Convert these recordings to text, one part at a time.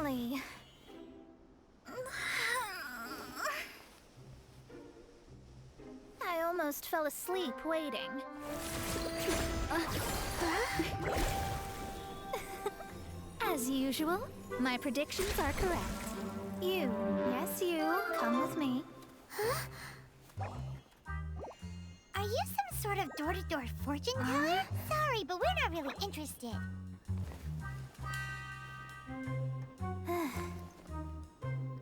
Finally! I almost fell asleep waiting. As usual, my predictions are correct. You, yes you, come with me. Are you some sort of door-to-door fortune teller? Sorry, but we're not really interested.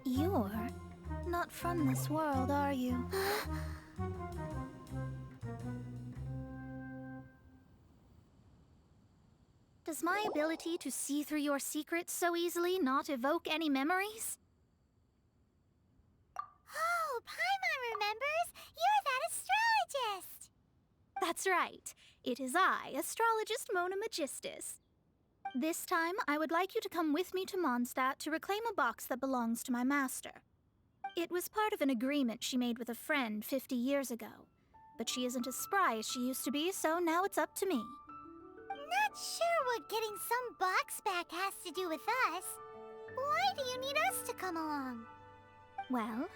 You're not from this world, are you? Does my ability to see through your secrets so easily not evoke any memories? Oh, Paimon remembers! You're that astrologist! That's right. It is I, astrologist Mona Magistus. This time, I would like you to come with me to Mondstadt to reclaim a box that belongs to my master. It was part of an agreement she made with a friend 50 years ago. But she isn't as spry as she used to be, so now it's up to me. Not sure what getting some box back has to do with us. Why do you need us to come along? Well,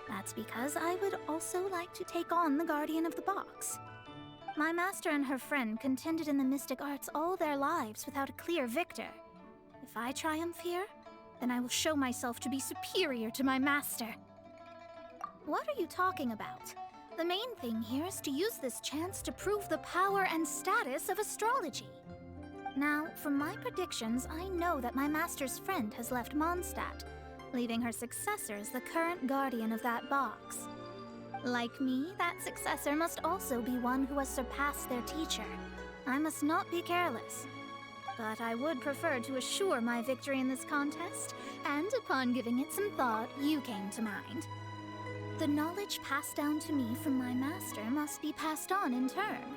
that's because I would also like to take on the Guardian of the Box. My master and her friend contended in the mystic arts all their lives without a clear victor. If I triumph here, then I will show myself to be superior to my master. What are you talking about? The main thing here is to use this chance to prove the power and status of astrology. Now, from my predictions, I know that my master's friend has left Mondstadt, leaving her successor as the current guardian of that box. Like me, that successor must also be one who has surpassed their teacher. I must not be careless. But I would prefer to assure my victory in this contest, and upon giving it some thought, you came to mind. The knowledge passed down to me from my master must be passed on in turn.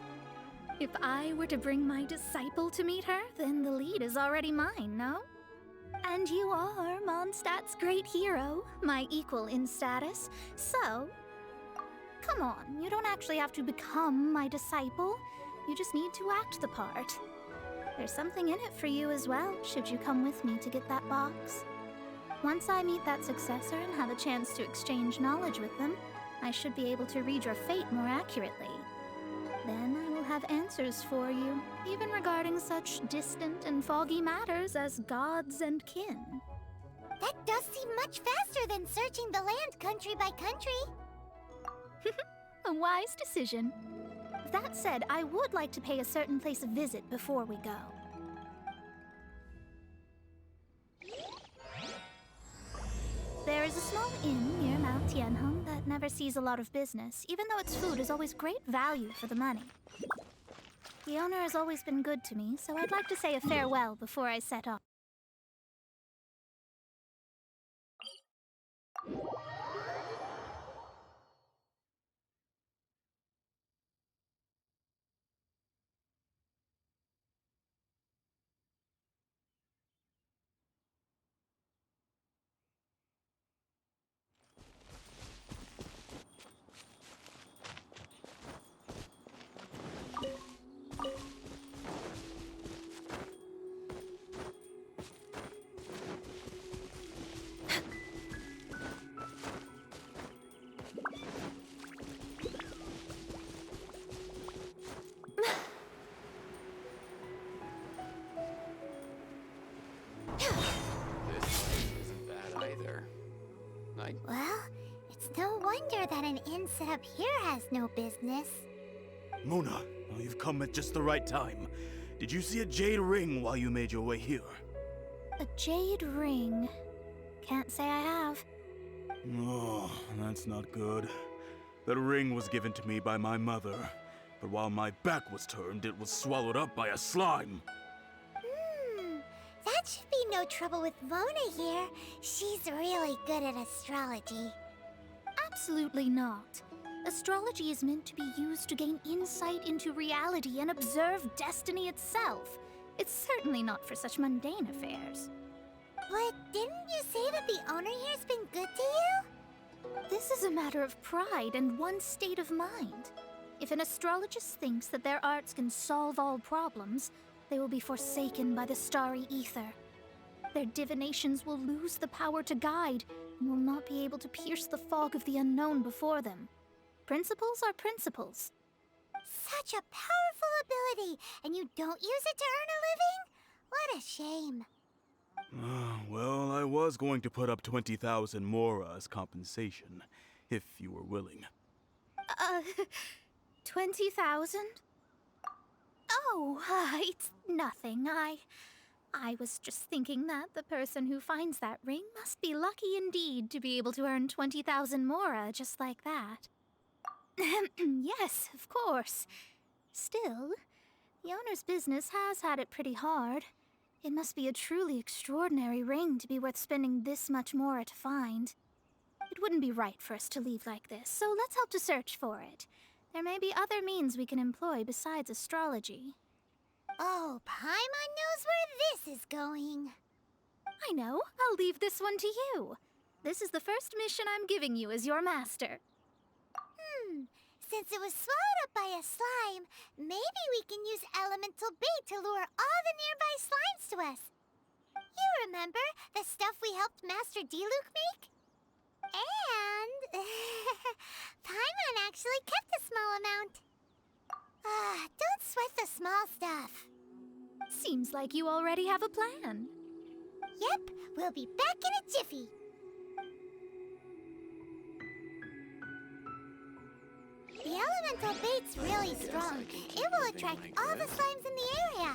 If I were to bring my disciple to meet her, then the lead is already mine, no? And you are Mondstadt's great hero, my equal in status, so... Come on, you don't actually have to become my disciple. You just need to act the part. There's something in it for you as well, should you come with me to get that box. Once I meet that successor and have a chance to exchange knowledge with them, I should be able to read your fate more accurately. Then I will have answers for you, even regarding such distant and foggy matters as gods and kin. That does seem much faster than searching the land country by country. A wise decision. That said, I would like to pay a certain place a visit before we go. There is a small inn near Mount Tianheng that never sees a lot of business, even though its food is always great value for the money. The owner has always been good to me, so I'd like to say a farewell before I set off. Well, it's no wonder that an inn set up here has no business. Mona, well, you've come at just the right time. Did you see a jade ring while you made your way here? A jade ring. Can't say I have. Oh, that's not good. That ring was given to me by my mother, but while my back was turned, it was swallowed up by a slime. That should be no trouble with Mona here. She's really good at astrology. Absolutely not. Astrology is meant to be used to gain insight into reality and observe destiny itself. It's certainly not for such mundane affairs. But didn't you say that the owner here's been good to you? This is a matter of pride and one's state of mind. If an astrologist thinks that their arts can solve all problems, they will be forsaken by the starry ether. their divinations will lose the power to guide and will not be able to pierce the fog of the unknown before them. Principles are principles. Such a powerful ability, and you don't use it to earn a living? What a shame. Well, I was going to put up 20,000 mora as compensation, if you were willing. 20,000? Oh, it's nothing. I was just thinking that the person who finds that ring must be lucky indeed to be able to earn 20,000 mora just like that. Yes, of course. Still, the owner's business has had it pretty hard. It must be a truly extraordinary ring to be worth spending this much mora to find. It wouldn't be right for us to leave like this, so let's help to search for it. There may be other means we can employ besides astrology. Oh, Paimon knows where this is going. I know. I'll leave this one to you. This is the first mission I'm giving you as your master. Since it was swallowed up by a slime, maybe we can use elemental bait to lure all the nearby slimes to us. You remember the stuff we helped Master Diluc make? And Paimon actually kept a small amount. Don't sweat the small stuff. Seems like you already have a plan. Yep, we'll be back in a jiffy. The elemental bait's really strong. It will attract all the slimes in the area.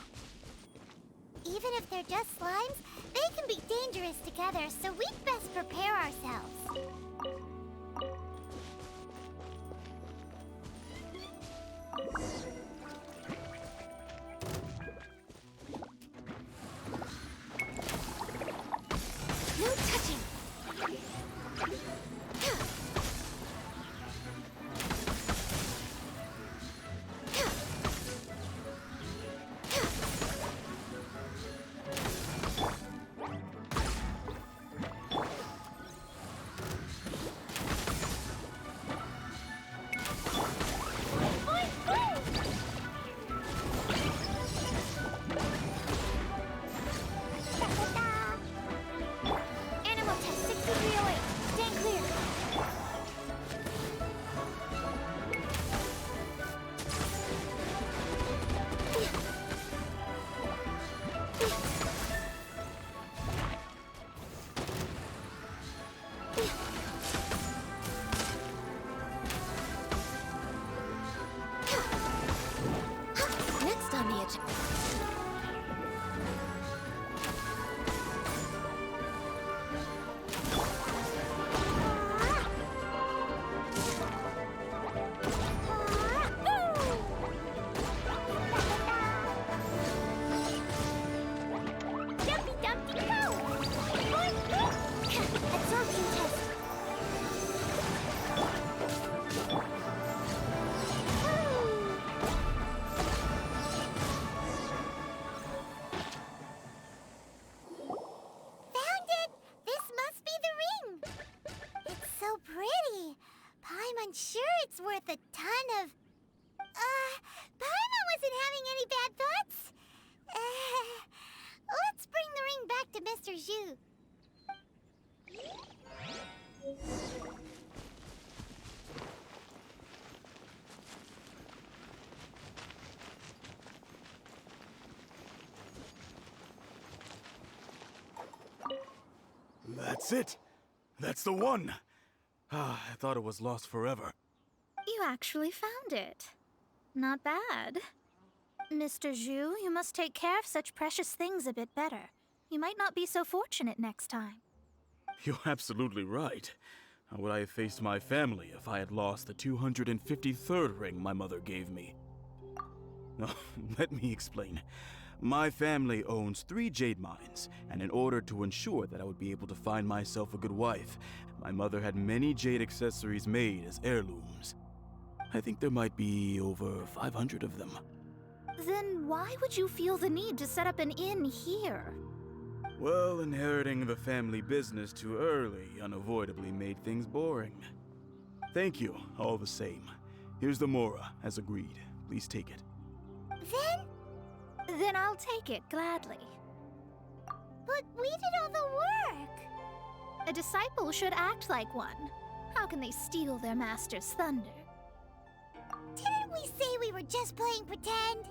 Even if they're just slimes, they can be dangerous together, so we'd best prepare ourselves. No touching! Next on the agenda. Dumpty Dumpty go! Absorption test. Found it! This must be the ring! It's so pretty. Paimon's sure it's worth a ton of... Paimon wasn't having any bad thoughts. Let's bring the ring back to Mr. Zhu. That's it! That's the one! I thought it was lost forever. You actually found it. Not bad. Mr. Zhu, you must take care of such precious things a bit better. You might not be so fortunate next time. You're absolutely right. How would I have faced my family if I had lost the 253rd ring my mother gave me? Oh, let me explain. My family owns 3 jade mines, and in order to ensure that I would be able to find myself a good wife, my mother had many jade accessories made as heirlooms. I think there might be over 500 of them. Then why would you feel the need to set up an inn here? Well, inheriting the family business too early unavoidably made things boring. Thank you, all the same. Here's the mora, as agreed. Please take it. Then Then I'll take it gladly. But We did all the work. A disciple should act like one. How can they steal their master's thunder? Didn't we say we were just playing pretend?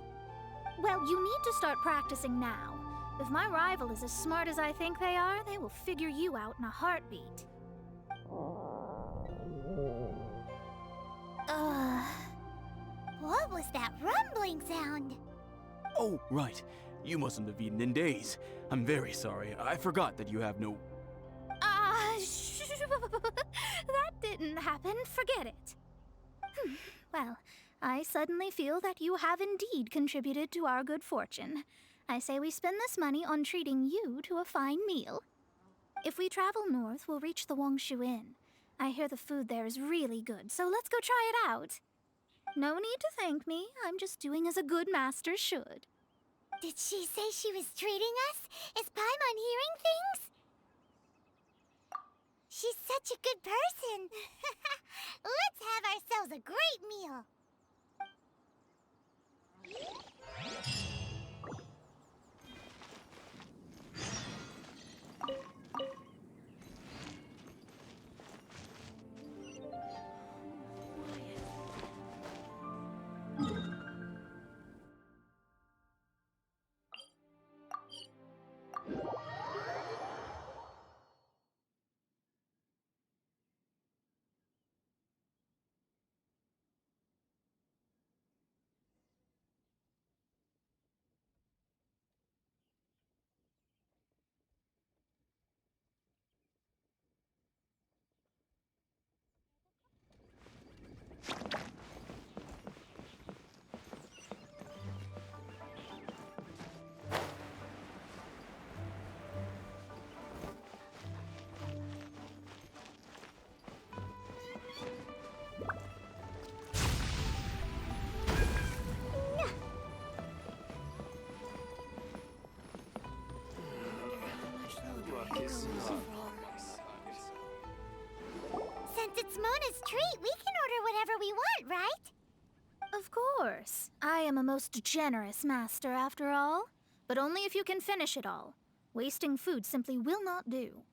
Well, you need to start practicing now. If my rival is as smart as I think they are, they will figure you out in a heartbeat. What was that rumbling sound? Oh, right. You mustn't have eaten in days. I'm very sorry. I forgot that you have no... That didn't happen. Forget it. Well, I suddenly feel that you have indeed contributed to our good fortune. I say we spend this money on treating you to a fine meal. If we travel north, we'll reach the Wongshu Inn. I hear the food there is really good, so let's go try it out. No need to thank me. I'm just doing as a good master should. Did she say she was treating us? Is Paimon hearing things? She's such a good person. Let's have ourselves a great meal. Since it's Mona's treat, we can order whatever we want, right? Of course. I am a most generous master, after all. But only if you can finish it all. Wasting food simply will not do.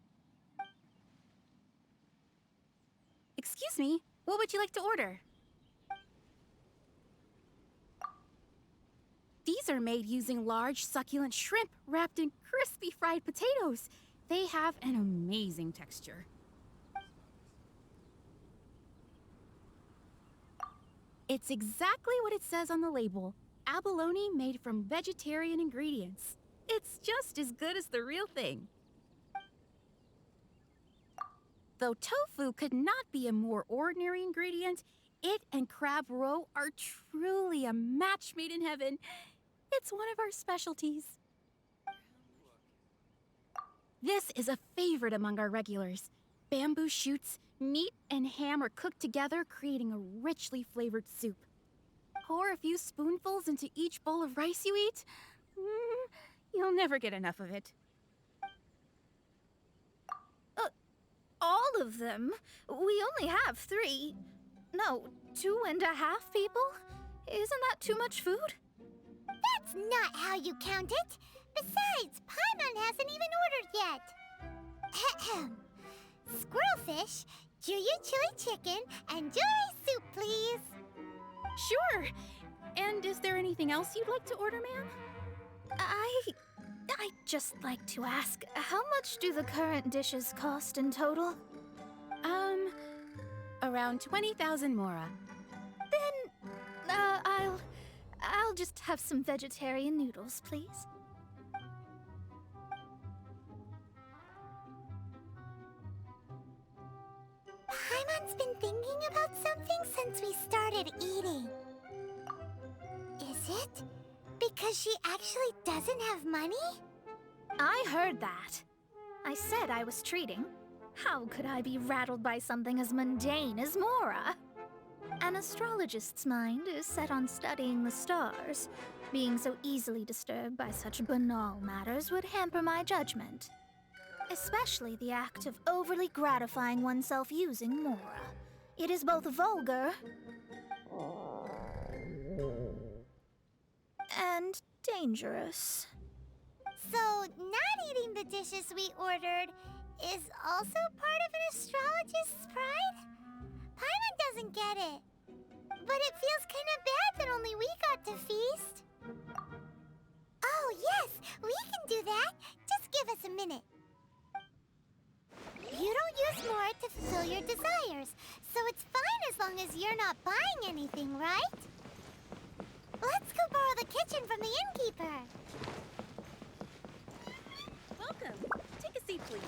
Excuse me, what would you like to order? These are made using large, succulent shrimp wrapped in crispy fried potatoes. They have an amazing texture. It's exactly what it says on the label. Abalone made from vegetarian ingredients. It's just as good as the real thing. Though tofu could not be a more ordinary ingredient, it and crab roe are truly a match made in heaven. It's one of our specialties. This is a favorite among our regulars. Bamboo shoots, meat, and ham are cooked together, creating a richly flavored soup. Pour a few spoonfuls into each bowl of rice you eat. You'll never get enough of it. All of them? We only have 3. No, 2.5 people? Isn't that too much food? That's not how you count it. Besides, Paimon hasn't even ordered yet. Ahem. Squirrelfish, Juyu chili chicken, and jewelry soup, please. Sure. And is there anything else you'd like to order, ma'am? I'd just like to ask, how much do the current dishes cost in total? Around 20,000 mora. Then, I'll just have some vegetarian noodles, please. Paimon's been thinking about something since we started eating. Is it because she actually doesn't have money? I heard that. I said I was treating. How could I be rattled by something as mundane as Mora? An astrologist's mind is set on studying the stars. Being so easily disturbed by such banal matters would hamper my judgment. Especially the act of overly gratifying oneself using Mora. It is both vulgar and dangerous. So, not eating the dishes we ordered is also part of an astrologist's pride? Paimon doesn't get it. But it feels kind of bad that only we got to feast. Oh, yes, we can do that. Just give us a minute. You don't use more to fulfill your desires, so it's fine as long as you're not buying anything, right? Let's go borrow the kitchen from the innkeeper. Welcome. Take a seat, please.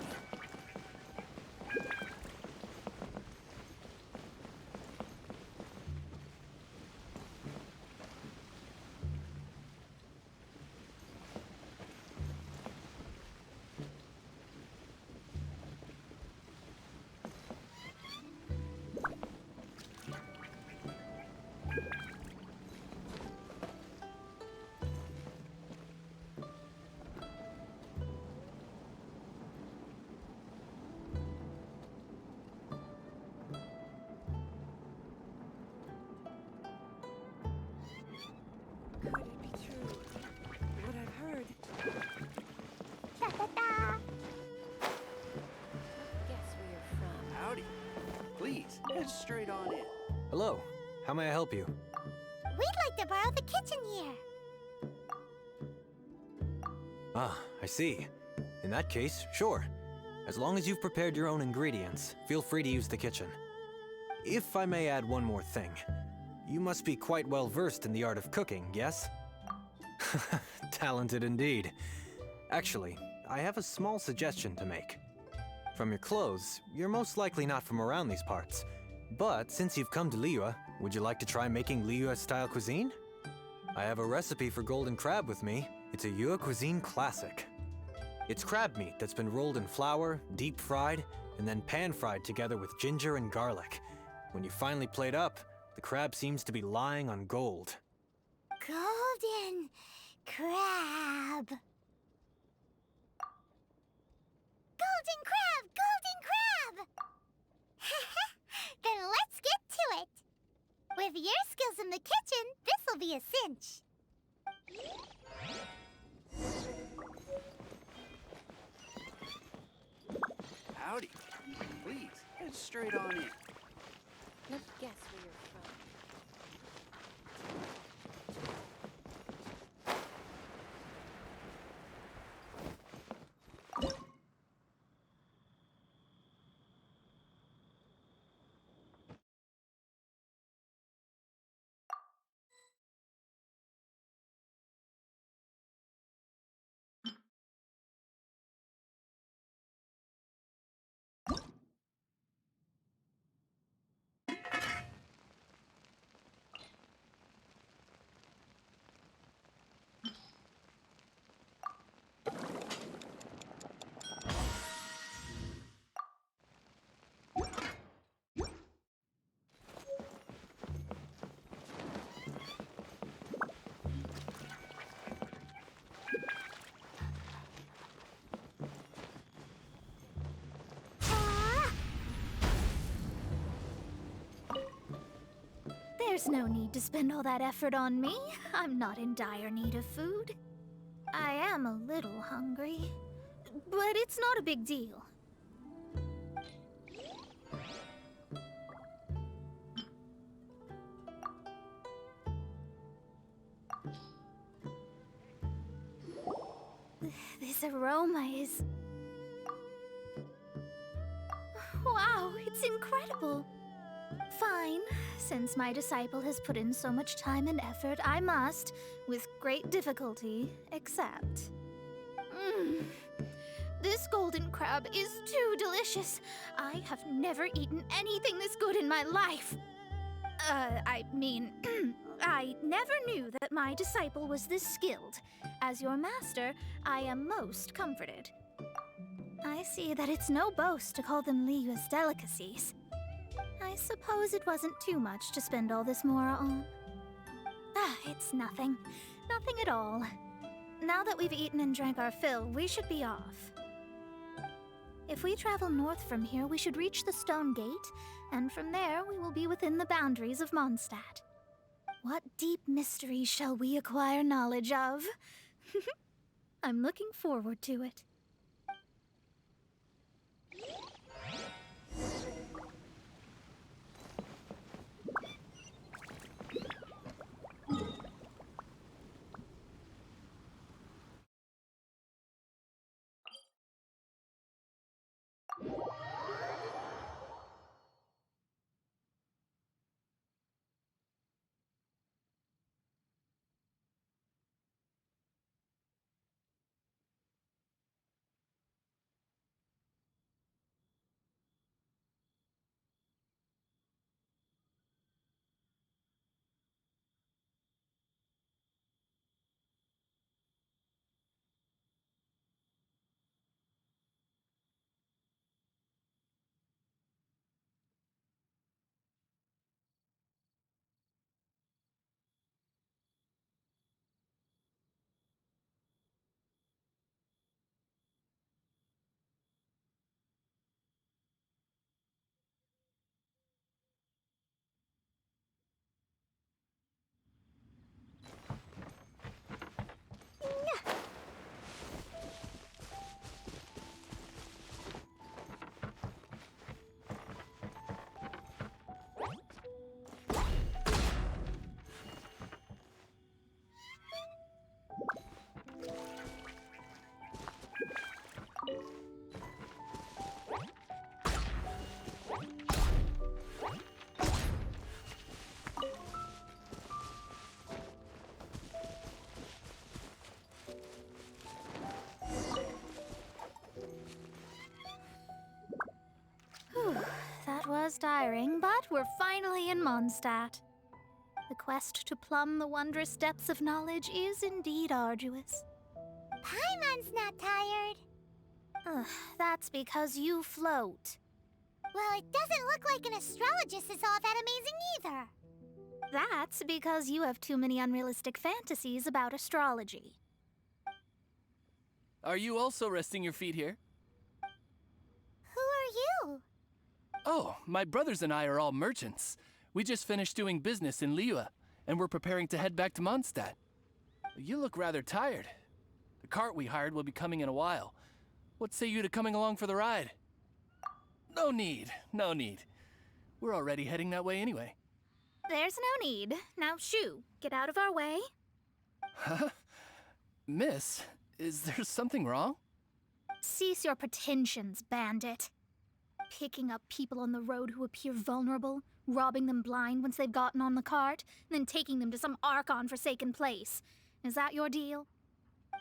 Could it be true? What I've heard. Ta-ta-ta! Guess where you're from. Howdy. Please, head straight on in. Hello. How may I help you? We'd like to borrow the kitchen here. Ah, I see. In that case, sure. As long as you've prepared your own ingredients, feel free to use the kitchen. If I may add one more thing, you must be quite well versed in the art of cooking, yes? Talented indeed. Actually, I have a small suggestion to make. From your clothes, you're most likely not from around these parts. But since you've come to Liyue, would you like to try making Liyue-style cuisine? I have a recipe for golden crab with me. It's a Yue cuisine classic. It's crab meat that's been rolled in flour, deep fried, and then pan-fried together with ginger and garlic. When you finally plate up, the crab seems to be lying on gold. Golden crab. Golden crab! Golden crab! Then let's get to it. With your skills in the kitchen, this'll be a cinch. Howdy. Please, head straight on in. Let's guess where you're from. There's no need to spend all that effort on me. I'm not in dire need of food. I am a little hungry, but it's not a big deal. This aroma is... Wow, it's incredible. Fine. Since my disciple has put in so much time and effort, I must, with great difficulty, accept. This golden crab is too delicious. I have never eaten anything this good in my life. I mean, I never knew that my disciple was this skilled. As your master, I am most comforted. I see that it's no boast to call them Liyue's delicacies. I suppose it wasn't too much to spend all this mora on. It's nothing. Nothing at all. Now that we've eaten and drank our fill, we should be off. If we travel north from here, we should reach the Stone Gate, and from there we will be within the boundaries of Mondstadt. What deep mysteries shall we acquire knowledge of? I'm looking forward to it. was tiring, but we're finally in Mondstadt. The quest to plumb the wondrous depths of knowledge is indeed arduous. Paimon's not tired. Ugh, that's because you float. Well, it doesn't look like an astrologist is all that amazing either. That's because you have too many unrealistic fantasies about astrology. Are you also resting your feet here? Who are you? Oh, my brothers and I are all merchants. We just finished doing business in Liyue, and we're preparing to head back to Mondstadt. You look rather tired. The cart we hired will be coming in a while. What say you to coming along for the ride? No need, no need. We're already heading that way anyway. There's no need. Now shoo, get out of our way. Huh? Miss, is there something wrong? Cease your pretensions, bandit. Picking up people on the road who appear vulnerable, robbing them blind once they've gotten on the cart, and then taking them to some Archon-forsaken place. Is that your deal?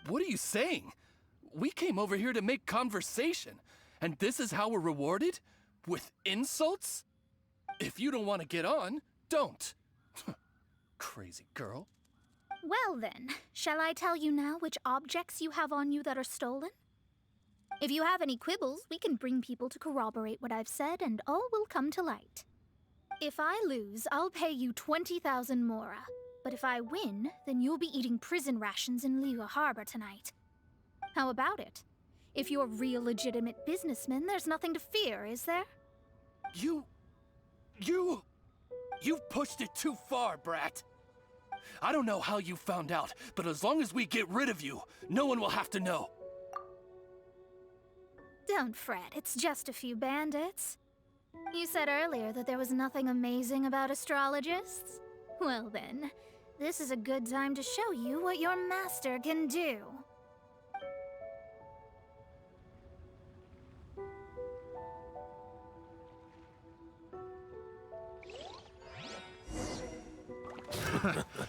What are you saying? We came over here to make conversation, and this is how we're rewarded? With insults? If you don't want to get on, don't. Crazy girl. Well then, shall I tell you now which objects you have on you that are stolen? If you have any quibbles, we can bring people to corroborate what I've said, and all will come to light. If I lose, I'll pay you 20,000 mora. But if I win, then you'll be eating prison rations in Liyue Harbor tonight. How about it? If you're real legitimate businessmen, there's nothing to fear, is there? You've pushed it too far, brat. I don't know how you found out, but as long as we get rid of you, no one will have to know. Don't fret, it's just a few bandits. You said earlier that there was nothing amazing about astrologists? Well then, this is a good time to show you what your master can do.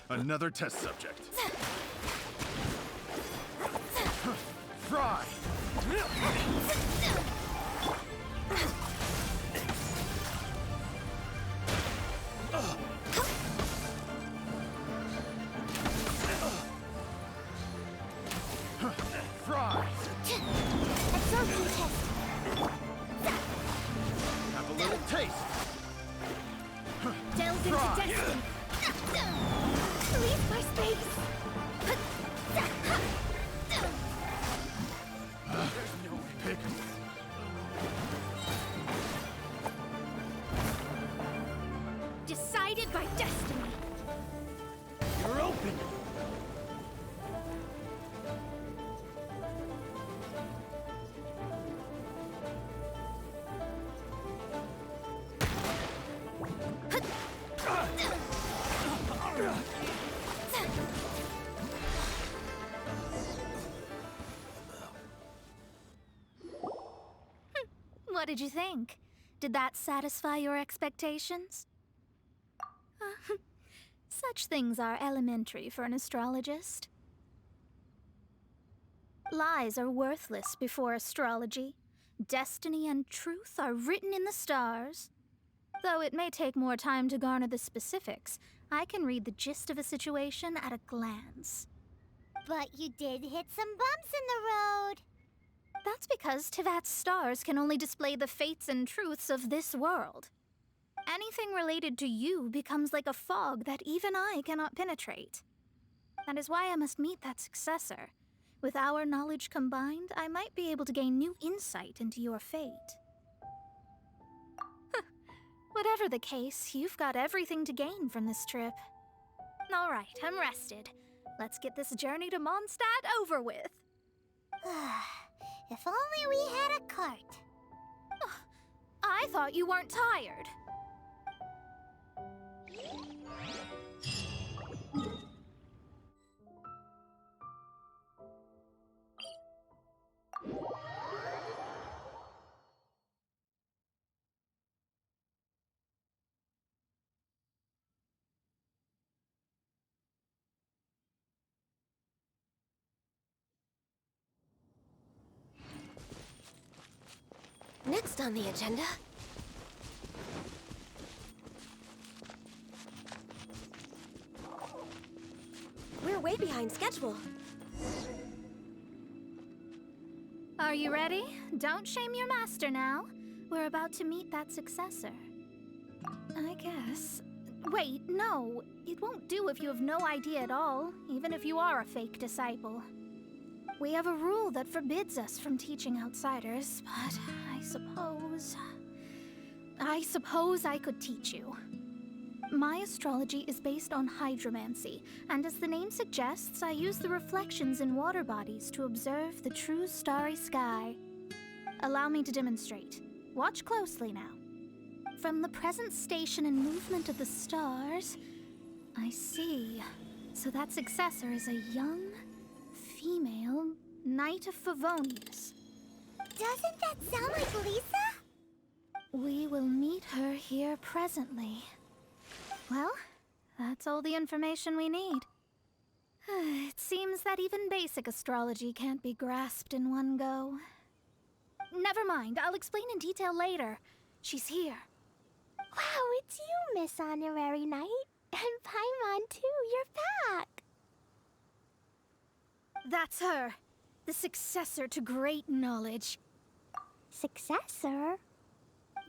Another test subject. Fry! Fry! Absorption test. Have a little taste. Delve into Fry! destiny. Leave my space. Pick. Decided by destiny. You're open. What did you think? Did that satisfy your expectations? Such things are elementary for an astrologist. Lies are worthless before astrology. Destiny and truth are written in the stars. Though it may take more time to garner the specifics, I can read the gist of a situation at a glance. But you did hit some bumps in the road. That's because Teyvat's stars can only display the fates and truths of this world. Anything related to you becomes like a fog that even I cannot penetrate. That is why I must meet that successor. With our knowledge combined, I might be able to gain new insight into your fate. Whatever the case, you've got everything to gain from this trip. All right, I'm rested. Let's get this journey to Mondstadt over with. If only we had a cart. I thought you weren't tired. Next on the agenda, behind schedule. Are you ready? Don't shame your master now. We're about to meet that successor. I guess. Wait, no. It won't do if you have no idea at all, even if you are a fake disciple. We have a rule that forbids us from teaching outsiders, but I suppose I could teach you. My astrology is based on hydromancy, and as the name suggests, I use the reflections in water bodies to observe the true starry sky. Allow me to demonstrate. Watch closely now. From the present station and movement of the stars, I see. So that successor is a young, female Knight of Favonius. Doesn't that sound like Lisa? We will meet her here presently. Well, that's all the information we need. It seems that even basic astrology can't be grasped in one go. Never mind, I'll explain in detail later. She's here. Wow, it's you, Miss Honorary Knight. And Paimon, too. You're back. That's her. The successor to great knowledge. Successor?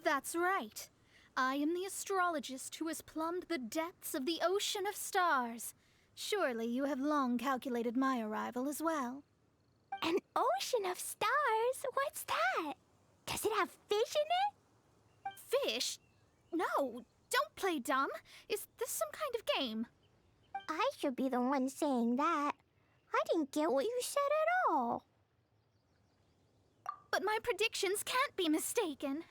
That's right. I am the astrologist who has plumbed the depths of the ocean of stars. Surely you have long calculated my arrival as well. An ocean of stars? What's that? Does it have fish in it? Fish? No, don't play dumb. Is this some kind of game? I should be the one saying that. I didn't get what you said at all. But my predictions can't be mistaken.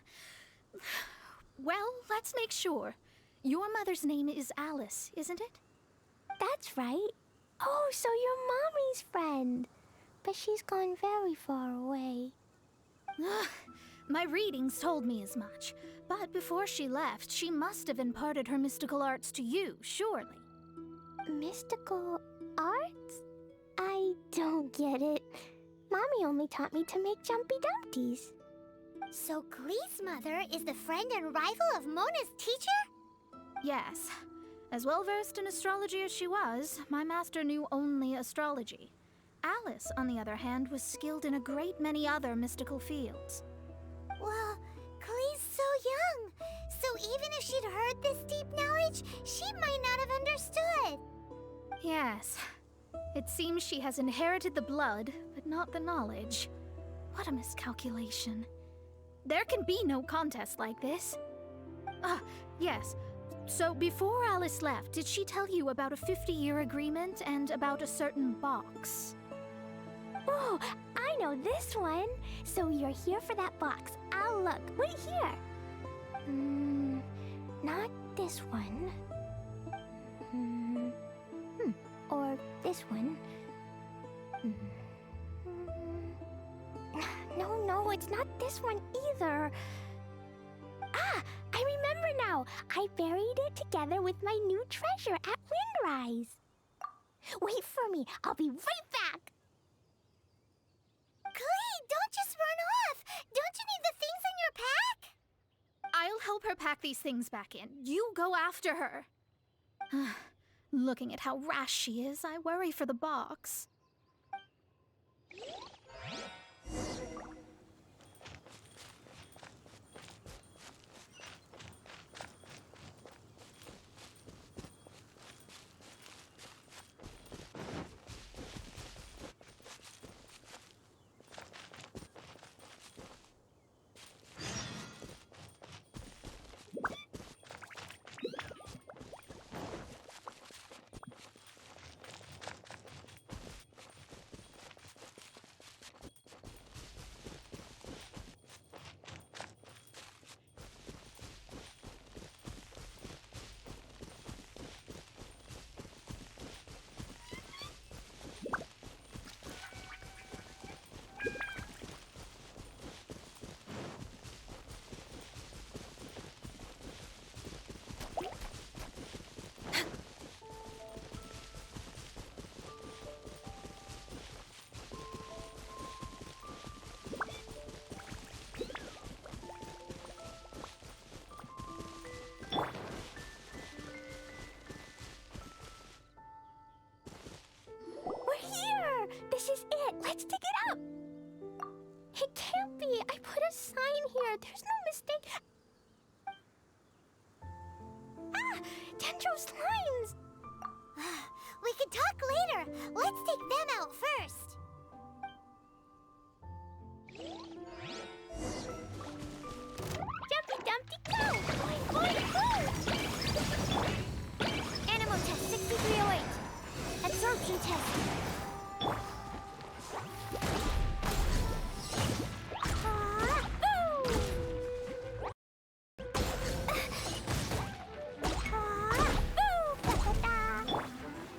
Well, let's make sure. Your mother's name is Alice, isn't it? That's right. Oh, so you're Mommy's friend. But she's gone very far away. My readings told me as much. But before she left, she must have imparted her mystical arts to you, surely. Mystical arts? I don't get it. Mommy only taught me to make Jumpy Dumpties. So Glee's mother is the friend and rival of Mona's teacher? Yes. As well-versed in astrology as she was, my master knew only astrology. Alice, on the other hand, was skilled in a great many other mystical fields. Well, Glee's so young. So even if she'd heard this deep knowledge, she might not have understood. Yes. It seems she has inherited the blood, but not the knowledge. What a miscalculation. There can be no contest like this. Yes. So before Alice left, did she tell you about a 50-year agreement and about a certain box? Oh, I know this one. So you're here for that box. I'll look. Wait here. Not this one. Or this one. No, it's not this one either. Ah, I remember now. I buried it together with my new treasure at Windrise. Wait for me. I'll be right back. Glee, don't just run off. Don't you need the things in your pack? I'll help her pack these things back in. You go after her. Looking at how rash she is, I worry for the box. Jumpy, I put a sign here. There's no mistake. Ah! Dendro slimes! We can talk later. Let's take them out first. Jumpy Dumpty, go! Boing, boing, go! Animal test 6308. Absorption test.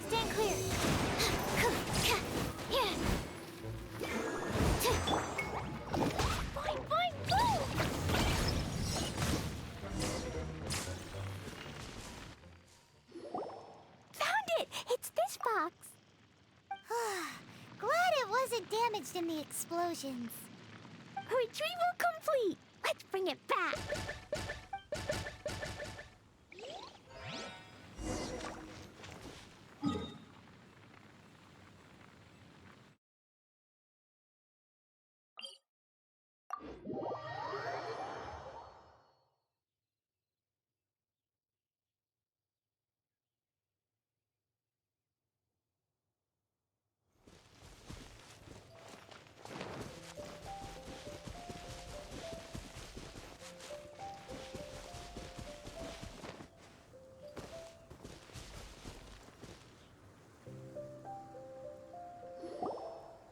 Stand clear. Boing, boing, boing! Found it! It's this box. Glad it wasn't damaged in the explosions. Retrieval complete. Let's bring it back.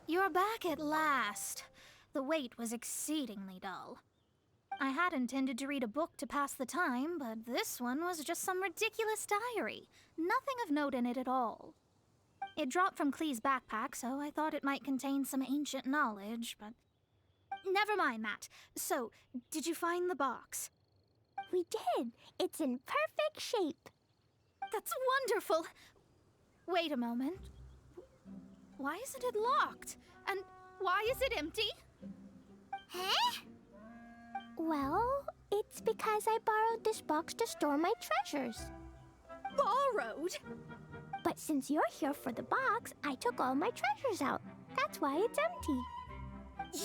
You're back at last. The wait was exceedingly dull. I had intended to read a book to pass the time, but this one was just some ridiculous diary. Nothing of note in it at all. It dropped from Klee's backpack, so I thought it might contain some ancient knowledge, but... Never mind that. So, did you find the box? We did. It's in perfect shape. That's wonderful! Wait a moment. Why isn't it locked? And why is it empty? Huh? Well, it's because I borrowed this box to store my treasures. Borrowed? But since you're here for the box, I took all my treasures out. That's why it's empty.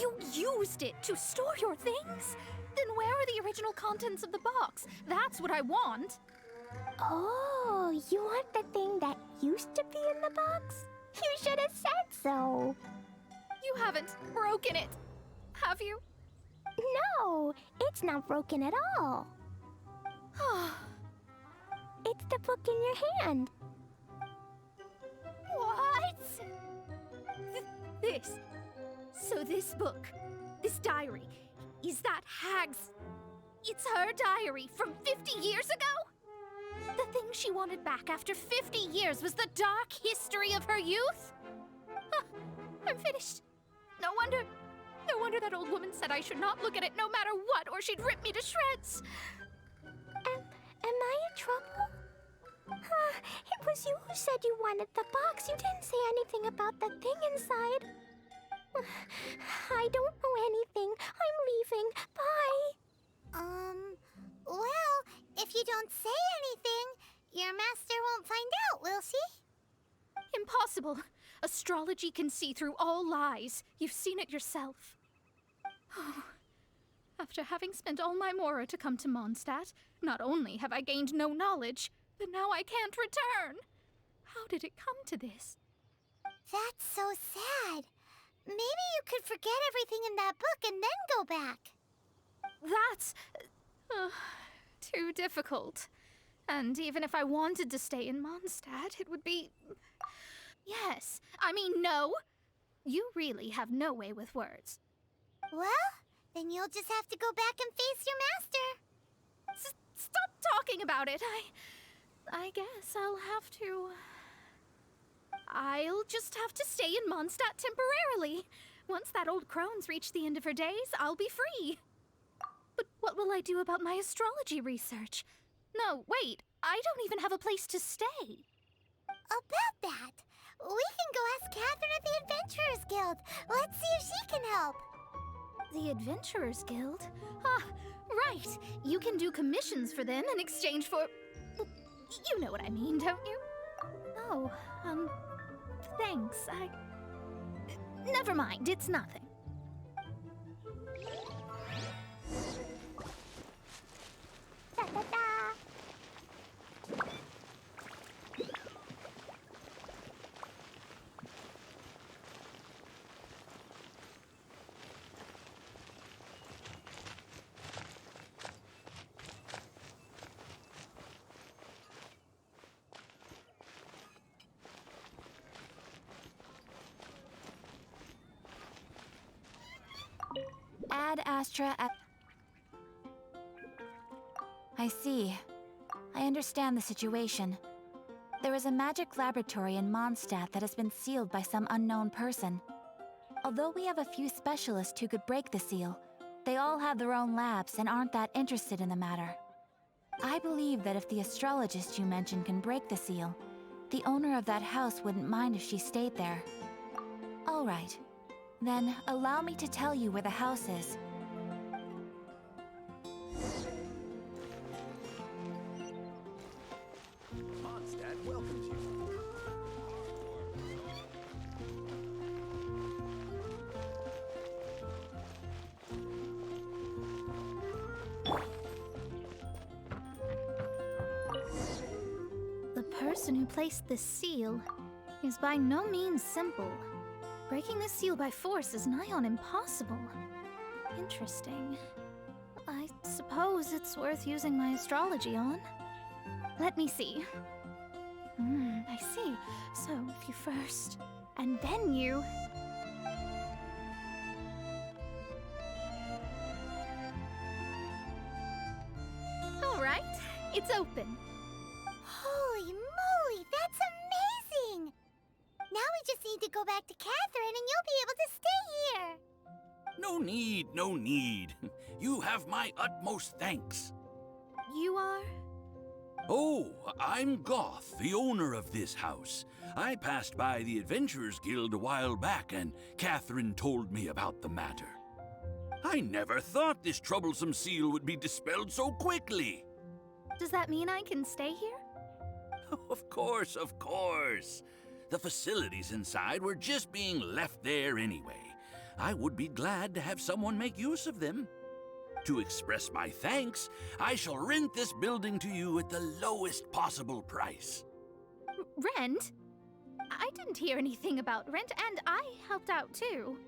You used it to store your things? Then where are the original contents of the box? That's what I want. Oh, you want the thing that used to be in the box? You should have said so. You haven't broken it, have you? No, it's not broken at all. It's the book in your hand. What? This. So this book, this diary, is that Hag's... It's her diary from 50 years ago? The thing she wanted back after 50 years was the dark history of her youth? I'm finished. No wonder that old woman said I should not look at it no matter what, or she'd rip me to shreds. Am I in trouble? It was you who said you wanted the box. You didn't say anything about the thing inside. I don't know anything. I'm leaving. Bye. Well, if you don't say anything, your master won't find out, will she? Impossible. Astrology can see through all lies. You've seen it yourself. After having spent all my mora to come to Mondstadt, not only have I gained no knowledge, but now I can't return. How did it come to this? That's so sad. Maybe you could forget everything in that book and then go back. That's... too difficult. And even if I wanted to stay in Mondstadt, it would be... Yes, I mean no. You really have no way with words. Well, then you'll just have to go back and face your master. Stop talking about it. I guess I'll have to... I'll just have to stay in Mondstadt temporarily. Once that old crone's reached the end of her days, I'll be free. But what will I do about my astrology research? No, wait, I don't even have a place to stay. About that, we can go ask Catherine at the Adventurers Guild. Let's see if she can help. The Adventurers Guild? Ah, right. You can do commissions for them in exchange for... You know what I mean, don't you? Oh, thanks. Never mind, it's nothing. Ad Astra. I see. I understand the situation. There is a magic laboratory in Mondstadt that has been sealed by some unknown person. Although we have a few specialists who could break the seal, they all have their own labs and aren't that interested in the matter. I believe that if the astrologist you mentioned can break the seal, the owner of that house wouldn't mind if she stayed there. All right. Then allow me to tell you where the house is. Mondstadt welcomes you. The person who placed this seal is by no means simple. Breaking the seal by force is nigh on impossible. Interesting. I suppose it's worth using my astrology on. Let me see. I see. So, if you first, and then you... Alright, it's open. Holy moly, that's amazing! Now we just need to go back to Catherine and you'll be able to stay here. No need, no need. You have my utmost thanks. You are? Oh, I'm Goth, the owner of this house. I passed by the Adventurers Guild a while back, and Catherine told me about the matter. I never thought this troublesome seal would be dispelled so quickly. Does that mean I can stay here? Of course, of course. The facilities inside were just being left there anyway. I would be glad to have someone make use of them. To express my thanks, I shall rent this building to you at the lowest possible price. Rent? I didn't hear anything about rent, and I helped out too.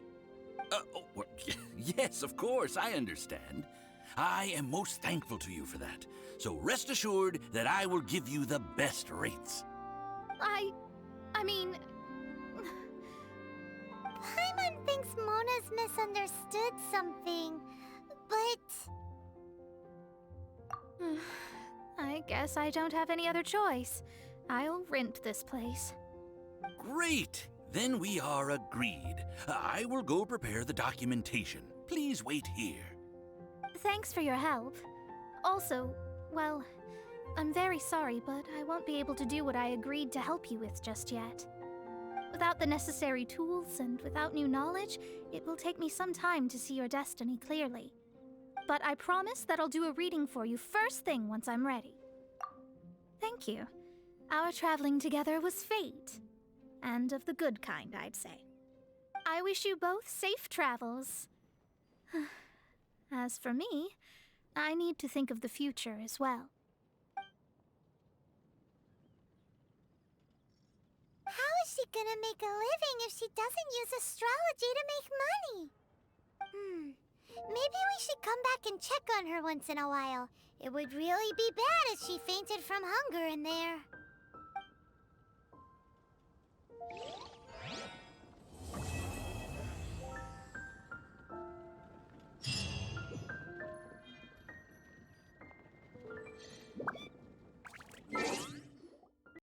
Yes, of course, I understand. I am most thankful to you for that. So rest assured that I will give you the best rates. I mean... Paimon thinks Mona's misunderstood something, but... I guess I don't have any other choice. I'll rent this place. Great! Then we are agreed. I will go prepare the documentation. Please wait here. Thanks for your help. Also, well, I'm very sorry, but I won't be able to do what I agreed to help you with just yet. Without the necessary tools and without new knowledge, it will take me some time to see your destiny clearly. But I promise that I'll do a reading for you first thing once I'm ready. Thank you. Our traveling together was fate. And of the good kind, I'd say. I wish you both safe travels. As for me, I need to think of the future as well. How is she gonna make a living if she doesn't use astrology to make money? Maybe we should come back and check on her once in a while. It would really be bad if she fainted from hunger in there.